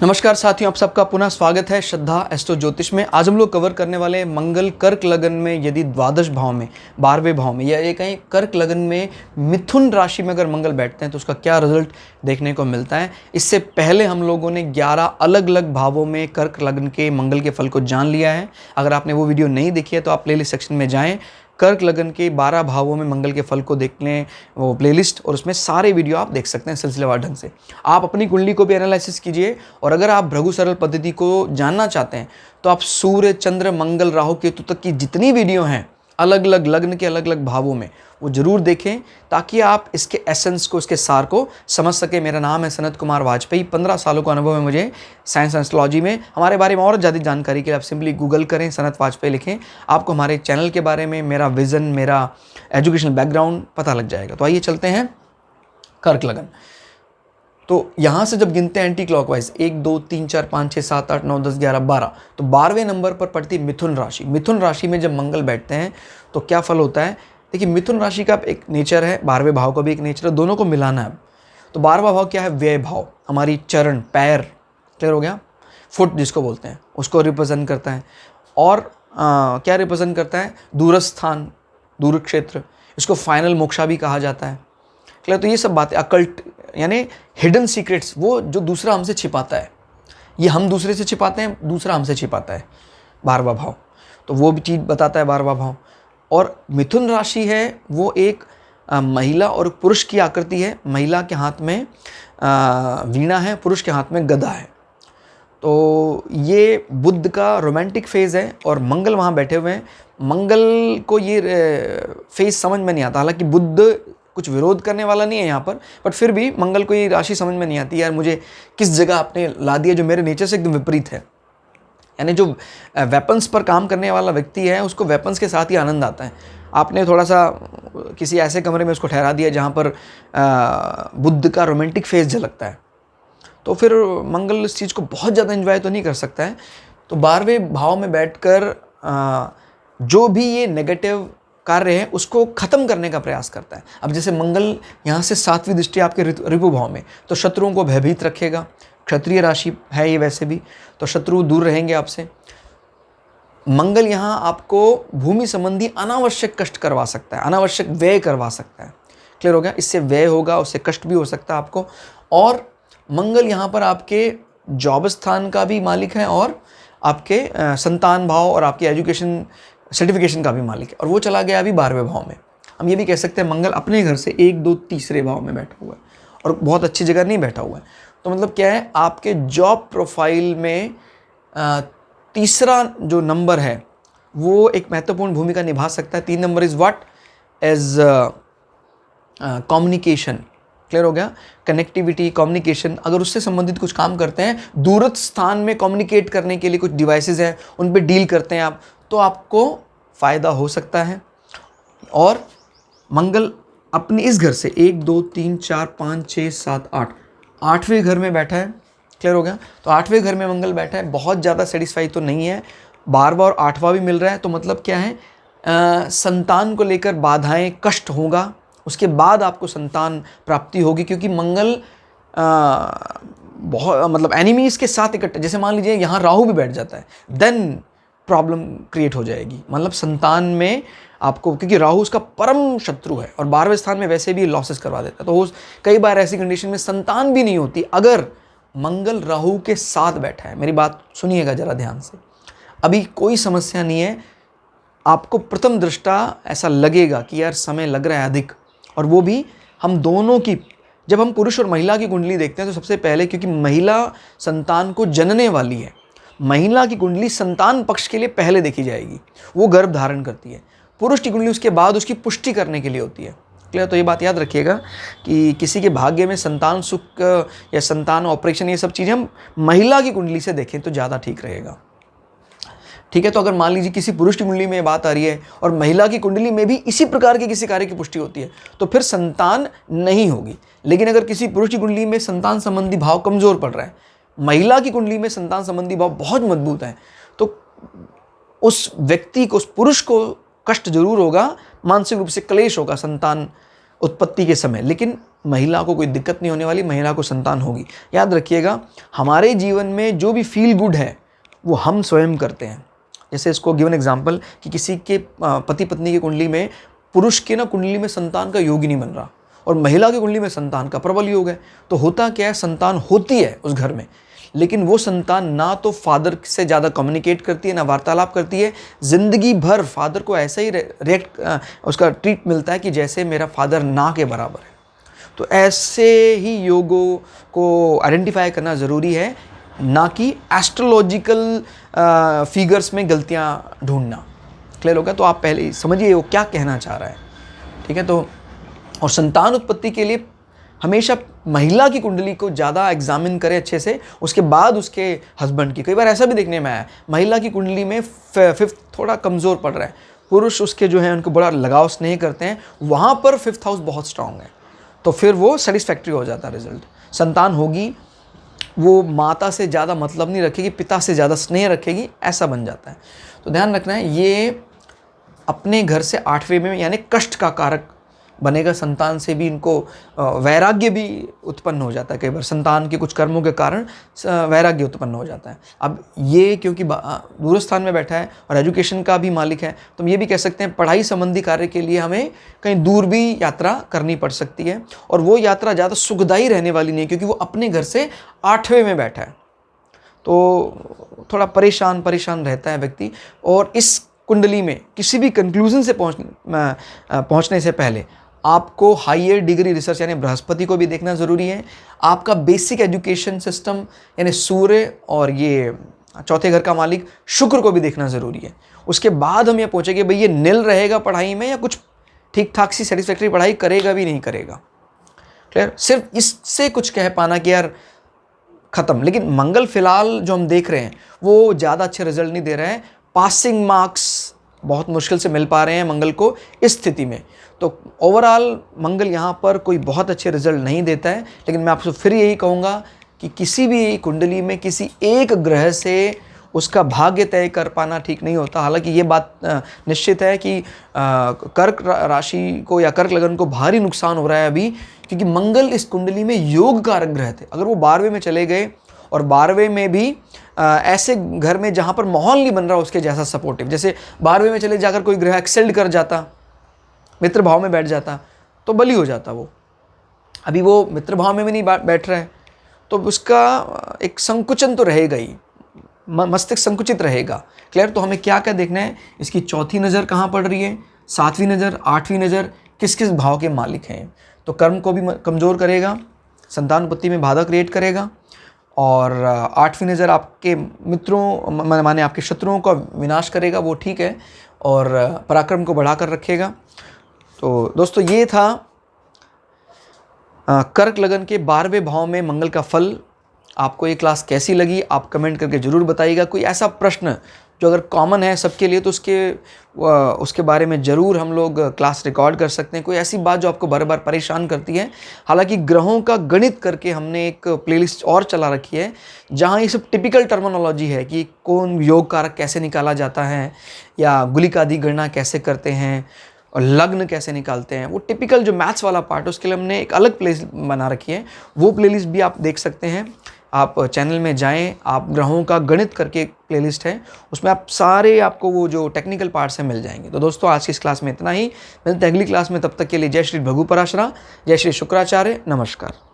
नमस्कार साथियों, आप सबका पुनः स्वागत है श्रद्धा एस्ट्रो ज्योतिष में। आज हम लोग कवर करने वाले हैं मंगल कर्क लगन में यदि द्वादश भाव में 12वें भाव में या ये कहीं कर्क लगन में मिथुन राशि में अगर मंगल बैठते हैं तो उसका क्या रिजल्ट देखने को मिलता है। इससे पहले हम लोगों ने 11 अलग अलग भावों में कर्क लगन के मंगल के फल को जान लिया है। अगर आपने वो वीडियो नहीं देखी है तो आप प्लेलिस्ट सेक्शन में जाएँ, कर्क लगन के 12 भावों में मंगल के फल को देख लें वो प्लेलिस्ट, और उसमें सारे वीडियो आप देख सकते हैं सिलसिलेवार ढंग से। आप अपनी कुंडली को भी एनालिसिस कीजिए, और अगर आप भृगु सरल पद्धति को जानना चाहते हैं तो आप सूर्य चंद्र मंगल राहु केतु तक की जितनी वीडियो हैं अलग अलग लग्न के अलग अलग भावों में वो जरूर देखें, ताकि आप इसके एसेंस को, इसके सार को समझ सके। मेरा नाम है सनत कुमार वाजपेयी, 15 सालों का अनुभव है मुझे साइंस एस्ट्रोलॉजी में। हमारे बारे में और ज़्यादा जानकारी के लिए आप सिंपली गूगल करें, सनत वाजपेयी लिखें, आपको हमारे चैनल के बारे में, मेरा विज़न, मेरा एजुकेशनल बैकग्राउंड पता लग जाएगा। तो आइए चलते हैं कर्क लगन। तो यहाँ से जब गिनते हैं एंटी क्लॉकवाइज 1 2 3 4 5 6 7 8 9 10 11 12, तो 12वें नंबर पर पड़ती मिथुन राशि। मिथुन राशि में जब मंगल बैठते हैं तो क्या फल होता है। देखिए, मिथुन राशि का एक नेचर है, 12वें भाव का भी एक नेचर है, दोनों को मिलाना है। तो 12वां भाव क्या है? व्यय भाव, हमारी चरण, पैर, क्लियर हो गया, फुट जिसको बोलते हैं, उसको रिप्रेजेंट करता है। और क्या रिप्रेजेंट करता है? दूरस्थ स्थान, दूर क्षेत्र, इसको फाइनल मोक्षा भी कहा जाता है। क्लियर? तो ये सब बातें, अकल्ट यानी हिडन सीक्रेट्स, वो जो दूसरा हमसे छिपाता है, ये हम दूसरे से छिपाते हैं, दूसरा हमसे छिपाता है 12वां भाव, तो वो भी चीज़ बताता है 12वां भाव। और मिथुन राशि है वो एक महिला और पुरुष की आकृति है। महिला के हाथ में वीणा है, पुरुष के हाथ में गदा है। तो ये बुध का रोमांटिक फेज़ है और मंगल वहाँ बैठे हुए हैं। मंगल को ये फेज़ समझ में नहीं आता, हालांकि बुध कुछ विरोध करने वाला नहीं है यहाँ पर, बट फिर भी मंगल को ये राशि समझ में नहीं आती, यार मुझे किस जगह आपने ला दिया जो मेरे नेचर से एकदम विपरीत है। यानी जो वेपन्स पर काम करने वाला व्यक्ति है उसको वेपन्स के साथ ही आनंद आता है। आपने थोड़ा सा किसी ऐसे कमरे में उसको ठहरा दिया जहाँ पर बुध का रोमांटिक फेज झलकता है, तो फिर मंगल इस चीज़ को बहुत ज़्यादा एंजॉय तो नहीं कर सकता है। तो 12वें भाव में बैठकर जो भी ये नेगेटिव कार्य है उसको ख़त्म करने का प्रयास करता है। अब जैसे मंगल यहाँ से 7वीं दृष्टि आपके ऋभु भाव में, तो शत्रुओं को भयभीत रखेगा। क्षत्रिय राशि है ये वैसे भी, तो शत्रु दूर रहेंगे आपसे। मंगल यहाँ आपको भूमि संबंधी अनावश्यक कष्ट करवा सकता है, अनावश्यक व्यय करवा सकता है। क्लियर हो गया? इससे व्यय होगा, उससे कष्ट भी हो सकता है आपको। और मंगल यहाँ पर आपके जॉब स्थान का भी मालिक है और आपके संतान भाव और आपके एजुकेशन सर्टिफिकेशन का भी मालिक है, और वो चला गया अभी 12वें भाव में। हम ये भी कह सकते हैं मंगल अपने घर से 1 2 तीसरे भाव में बैठा हुआ है और बहुत अच्छी जगह नहीं बैठा हुआ है। तो मतलब क्या है, आपके जॉब प्रोफाइल में तीसरा जो नंबर है वो एक महत्वपूर्ण भूमिका निभा सकता है। 3 नंबर is what? As communication. Clear हो गया? कनेक्टिविटी, कम्युनिकेशन, अगर उससे संबंधित कुछ काम करते हैं, दूरस्थ स्थान में कम्युनिकेट करने के लिए कुछ डिवाइसेस हैं, उन पे डील करते हैं आप, तो आपको फ़ायदा हो सकता है। और मंगल अपने इस घर से 1 2 3 4 5 6 7 8 8वें घर में बैठा है। क्लियर हो गया? तो 8वें घर में मंगल बैठा है, बहुत ज़्यादा सेटिस्फाई तो नहीं है। 12वां और 8वां भी मिल रहा है, तो मतलब क्या है, संतान को लेकर बाधाएं, कष्ट होगा। उसके बाद आपको संतान प्राप्ति होगी, क्योंकि मंगल बहुत मतलब एनिमीज़ के साथ इकट्ठा, जैसे मान लीजिए यहाँ राहु भी बैठ जाता है, देन प्रॉब्लम क्रिएट हो जाएगी। मतलब संतान में आपको, क्योंकि राहु उसका परम शत्रु है और 12वें स्थान में वैसे भी लॉसेस करवा देता है, तो कई बार ऐसी कंडीशन में संतान भी नहीं होती अगर मंगल राहु के साथ बैठा है। मेरी बात सुनिएगा जरा ध्यान से, अभी कोई समस्या नहीं है। आपको प्रथम दृष्टा ऐसा लगेगा कि यार समय लग रहा है अधिक, और वो भी हम दोनों की, जब हम पुरुष और महिला की कुंडली देखते हैं तो सबसे पहले, क्योंकि महिला संतान को जनने वाली है, महिला की कुंडली संतान पक्ष के लिए पहले देखी जाएगी, वो गर्भ धारण करती है। पुरुष की कुंडली उसके बाद उसकी पुष्टि करने के लिए होती है। क्लियर? तो ये बात याद रखिएगा कि किसी के भाग्य में संतान सुख या संतान ऑपरेशन, ये सब चीज़ें हम महिला की कुंडली से देखें तो ज़्यादा ठीक रहेगा। ठीक है? तो अगर मान लीजिए किसी पुरुष की कुंडली में बात आ रही है और महिला की कुंडली में भी इसी प्रकार के किसी कार्य की पुष्टि होती है, तो फिर संतान नहीं होगी। लेकिन अगर किसी पुरुष की कुंडली में संतान संबंधी भाव कमज़ोर पड़ रहा है, महिला की कुंडली में संतान संबंधी भाव बहुत मजबूत है, तो उस व्यक्ति को, उस पुरुष को कष्ट जरूर होगा, मानसिक रूप से क्लेश होगा, संतान उत्पत्ति के समय, लेकिन महिला को कोई दिक्कत नहीं होने वाली, महिला को संतान होगी। याद रखिएगा, हमारे जीवन में जो भी फील गुड है वो हम स्वयं करते हैं। जैसे इसको गिवन एग्जांपल कि किसी के पति पत्नी की कुंडली में, पुरुष की ना कुंडली में संतान का योग ही नहीं बन रहा और महिला की कुंडली में संतान का प्रबल योग है, तो होता क्या है, संतान होती है उस घर में, लेकिन वो संतान ना तो फादर से ज़्यादा कम्युनिकेट करती है, ना वार्तालाप करती है। ज़िंदगी भर फादर को ऐसा ही उसका ट्रीट मिलता है कि जैसे मेरा फादर ना के बराबर है। तो ऐसे ही योगों को आइडेंटिफाई करना ज़रूरी है, ना कि एस्ट्रोलॉजिकल फिगर्स में गलतियाँ ढूंढना। क्लियर होगा? तो आप पहले समझिए वो क्या कहना चाह रहा है, ठीक है। तो और संतान उत्पत्ति के लिए हमेशा महिला की कुंडली को ज़्यादा एग्जामिन करें अच्छे से, उसके बाद उसके हस्बैंड की। कई बार ऐसा भी देखने में आया, महिला की कुंडली में फिफ्थ थोड़ा कमज़ोर पड़ रहा है, पुरुष उसके जो है उनको बड़ा लगाव स्नेह करते हैं, वहाँ पर फिफ्थ हाउस बहुत स्ट्रांग है, तो फिर वो सेटिस्फैक्ट्री हो जाता है रिजल्ट। संतान होगी, वो माता से ज़्यादा मतलब नहीं रखेगी, पिता से ज़्यादा स्नेह रखेगी, ऐसा बन जाता है। तो ध्यान रखना है, ये अपने घर से 8वें में यानी कष्ट का कारक बनेगा। संतान से भी इनको वैराग्य भी उत्पन्न हो जाता है, कई बार संतान के कुछ कर्मों के कारण वैराग्य उत्पन्न हो जाता है। अब ये क्योंकि दूरस्थान में बैठा है और एजुकेशन का भी मालिक है, तो हम ये भी कह सकते हैं पढ़ाई संबंधी कार्य के लिए हमें कहीं दूर भी यात्रा करनी पड़ सकती है, और वो यात्रा ज़्यादा सुखदायी रहने वाली नहीं है, क्योंकि वो अपने घर से 8वें में बैठा है, तो थोड़ा परेशान रहता है व्यक्ति। और इस कुंडली में किसी भी कंक्लूजन से पहुंचने से पहले आपको हायर डिग्री रिसर्च यानी बृहस्पति को भी देखना ज़रूरी है, आपका बेसिक एजुकेशन सिस्टम यानी सूर्य और ये चौथे घर का मालिक शुक्र को भी देखना ज़रूरी है। उसके बाद हम ये पहुँचेंगे भाई ये निल रहेगा पढ़ाई में या कुछ ठीक ठाक सी सेटिस्फैक्ट्री पढ़ाई करेगा भी नहीं करेगा। क्लियर? सिर्फ इससे कुछ कह पाना कि यार ख़त्म। लेकिन मंगल फिलहाल जो हम देख रहे हैं वो ज़्यादा अच्छे रिजल्ट नहीं दे रहे हैं, पासिंग मार्क्स बहुत मुश्किल से मिल पा रहे हैं मंगल को इस स्थिति में। तो ओवरऑल मंगल यहाँ पर कोई बहुत अच्छे रिजल्ट नहीं देता है। लेकिन मैं आपसे फिर यही कहूँगा कि किसी भी कुंडली में किसी एक ग्रह से उसका भाग्य तय कर पाना ठीक नहीं होता। हालांकि ये बात निश्चित है कि कर्क राशि को या कर्क लगन को भारी नुकसान हो रहा है अभी, क्योंकि मंगल इस कुंडली में योग कारक ग्रह थे। अगर वो 12वें में चले गए और 12वें में भी ऐसे घर में जहाँ पर माहौल नहीं बन रहा उसके जैसा सपोर्टिव, जैसे 12वें में चले जाकर कोई ग्रह एक्सेल्ड कर जाता, मित्र भाव में बैठ जाता, तो बली हो जाता वो। अभी वो मित्र भाव में भी नहीं बैठ रहा है, तो उसका एक संकुचन तो रहेगा ही, मस्तिष्क संकुचित रहेगा। क्लियर? तो हमें क्या क्या देखना है, इसकी चौथी नज़र कहाँ पड़ रही है, 7वीं नज़र, 8वीं नज़र किस किस भाव के मालिक हैं। तो कर्म को भी कमज़ोर करेगा, संतान उत्पत्ति में बाधा क्रिएट करेगा, और 8वीं नज़र आपके मित्रों माने आपके शत्रुओं का विनाश करेगा, वो ठीक है, और पराक्रम को बढ़ा कर रखेगा। तो दोस्तों ये था कर्क लगन के 12वें भाव में मंगल का फल। आपको ये क्लास कैसी लगी आप कमेंट करके ज़रूर बताइएगा। कोई ऐसा प्रश्न जो अगर कॉमन है सबके लिए तो उसके बारे में ज़रूर हम लोग क्लास रिकॉर्ड कर सकते हैं। कोई ऐसी बात जो आपको बार बार परेशान करती है, हालांकि ग्रहों का गणित करके हमने एक प्लेलिस्ट और चला रखी है जहां ये सब टिपिकल टर्मिनोलॉजी है कि कौन योग कारक कैसे निकाला जाता है, या गुलिकादि गणना कैसे करते हैं, और लग्न कैसे निकालते हैं। वो टिपिकल जो मैथ्स वाला पार्ट है उसके लिए हमने एक अलग प्लेलिस्ट बना रखी है, वो प्लेलिस्ट भी आप देख सकते हैं। आप चैनल में जाएं, आप ग्रहों का गणित करके एक प्लेलिस्ट है, उसमें आप सारे आपको वो जो टेक्निकल पार्ट्स हैं मिल जाएंगे। तो दोस्तों आज की इस क्लास में इतना ही, मिलते हैं अगली क्लास में। तब तक के लिए जय श्री भृगु पराशरा, जय श्री शुक्राचार्य, नमस्कार।